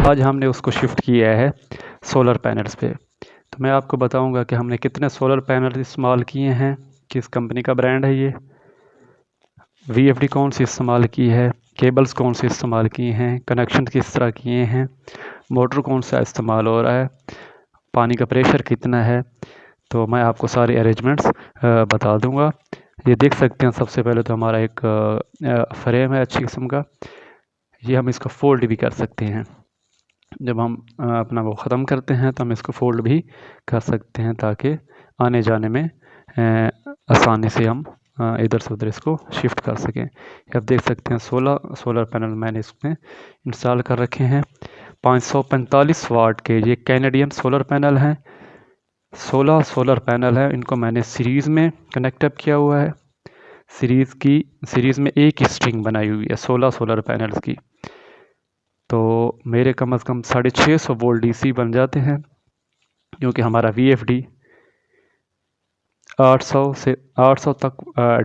आज हमने उसको शिफ्ट किया है सोलर पैनल्स पे। तो मैं आपको बताऊंगा कि हमने कितने सोलर पैनल इस्तेमाल किए हैं, किस कंपनी का ब्रांड है ये, वीएफडी कौन सी इस्तेमाल की है, केबल्स कौन से इस्तेमाल किए हैं, कनेक्शन किस तरह किए हैं, मोटर कौन सा इस्तेमाल हो रहा है, पानी का प्रेशर कितना है। तो मैं आपको सारे अरेंजमेंट्स बता दूंगा। ये देख सकते हैं, सबसे पहले तो हमारा एक फ्रेम है अच्छी किस्म का। ये हम इसको फोल्ड भी कर सकते हैं। जब हम अपना वो ख़त्म करते हैं तो हम इसको फोल्ड भी कर सकते हैं, ताकि आने जाने में आसानी से हम इधर से उधर इसको शिफ्ट कर सकें। आप देख सकते हैं 16 सोलर पैनल मैंने इसमें इंस्टॉल कर रखे हैं। 545 वाट के ये कैनेडियन सोलर पैनल हैं। 16 सोलर पैनल है, इनको मैंने सीरीज़ में कनेक्ट किया हुआ है। सीरीज़ में एक ही स्ट्रिंग बनाई हुई है 16 सोलर पैनल्स की। तो मेरे कम से कम 650 वोल्ट डीसी बन जाते हैं, क्योंकि हमारा वीएफडी 800 तक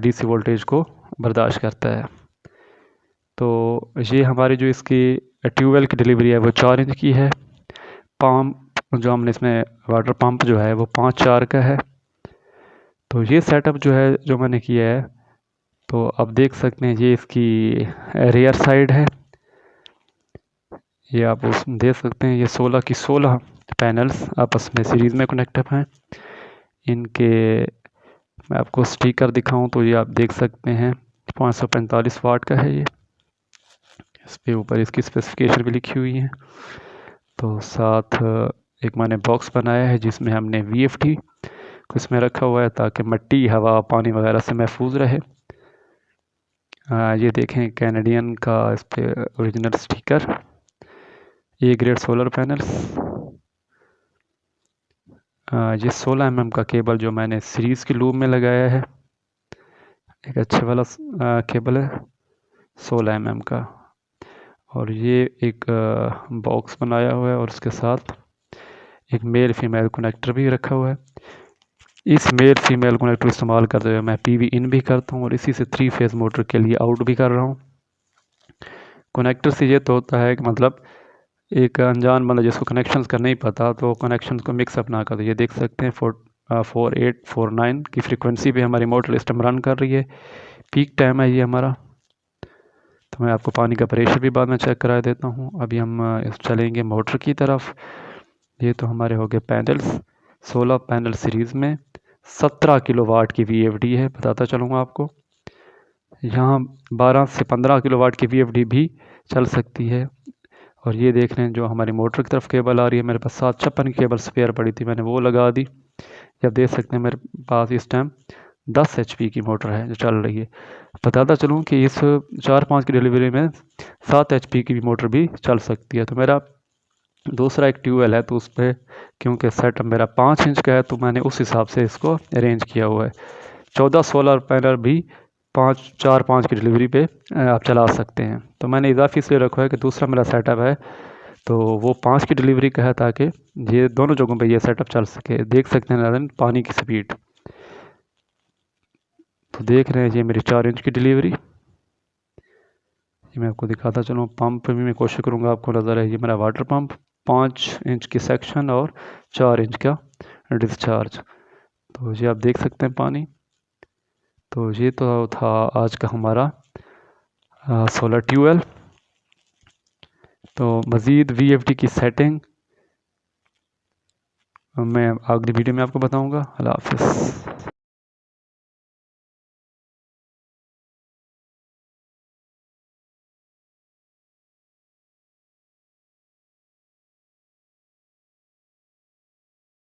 डीसी वोल्टेज को बर्दाश्त करता है। तो ये हमारी जो इसकी ट्यूबवेल की डिलीवरी है वो 4 इंच की है। पंप जो हमने इसमें वाटर पंप जो है वो 5-4 का है। तो ये सेटअप जो है जो मैंने किया है, तो आप देख सकते हैं ये इसकी रियर साइड है। ये आप उस देख सकते हैं, ये 16 की 16 पैनल्स आपस में सीरीज़ में कनेक्ट हैं। इनके मैं आपको स्टिकर दिखाऊं तो ये आप देख सकते हैं 545 वाट का है ये। इस पे ऊपर इसकी स्पेसिफिकेशन भी लिखी हुई है। तो साथ एक मैंने बॉक्स बनाया है जिसमें हमने वीएफडी को इसमें रखा हुआ है, ताकि मिट्टी, हवा, पानी वगैरह से महफूज रहे। ये देखें कैनेडियन का इस पे original sticker, A grade solar panels. ये 16 mm का केबल जो मैंने सीरीज़ की लूप में लगाया है, एक अच्छे वाला केबल है 16 mm का। और ये एक बॉक्स बनाया हुआ है और उसके साथ एक मेल फीमेल कनेक्टर भी रखा हुआ है। इस मेल फीमेल कनेक्टर इस्तेमाल करते हुए मैं पीवी इन भी करता हूँ और इसी से 3 फेज़ मोटर के लिए आउट भी कर रहा हूँ। कनेक्टर से ये तो होता है कि मतलब एक अनजान बंदा जिसको कनेक्शंस का नहीं पता, तो कनेक्शंस को मिक्सअप ना कर दे। ये देख सकते हैं 4849 की फ्रीक्वेंसी पे हमारी मोटर इस टाइम रन कर रही है। पीक टाइम है ये हमारा। तो मैं आपको पानी का प्रेशर भी बाद में चेक करा देता हूँ। अभी हम चलेंगे मोटर की तरफ। ये तो हमारे हो गए पैनल्स, 16 पैनल सीरीज़ में 17 किलोवाट की वीएफडी है, बताता चलूँगा आपको। यहाँ 12 से 15 किलोवाट की वीएफडी भी चल सकती है। और ये देख रहे हैं जो हमारी मोटर की तरफ केबल आ रही है, मेरे पास 756 की केबल स्पेयर पड़ी थी, मैंने वो लगा दी। आप देख सकते हैं मेरे पास इस टाइम 10 HP की मोटर है जो चल रही है। बताता चलूँ कि इस 4-5 की डिलीवरी में 7 HP की भी मोटर भी चल सकती है। तो मेरा दूसरा एक ट्यूबवेल है, तो उस पर क्योंकि सेटअप मेरा 5 इंच का है, तो मैंने उस हिसाब से इसको अरेंज किया हुआ है। 14 सोलर पैनल भी 4-5 की डिलीवरी पे आप चला सकते हैं। तो मैंने इजाफी इसलिए रखा है कि दूसरा मेरा सेटअप है तो वो 5 की डिलीवरी का है, ताकि ये दोनों जगहों पे ये सेटअप चल सके। देख सकते हैं पानी की स्पीड, तो देख रहे हैं ये मेरी 4 इंच की डिलीवरी। ये मैं आपको दिखाता चलूँ। पंप भी मैं कोशिश करूँगा आपको नज़र है। ये मेरा वाटर पंप 5 इंच की सेक्शन और 4 इंच का डिस्चार्ज। तो ये आप देख सकते हैं पानी। तो ये तो था आज का हमारा सोलर ट्यूबवेल। तो मज़ीद वीएफडी की सेटिंग मैं अगली वीडियो में आपको बताऊंगा। अल्लाह हाफ़िज़।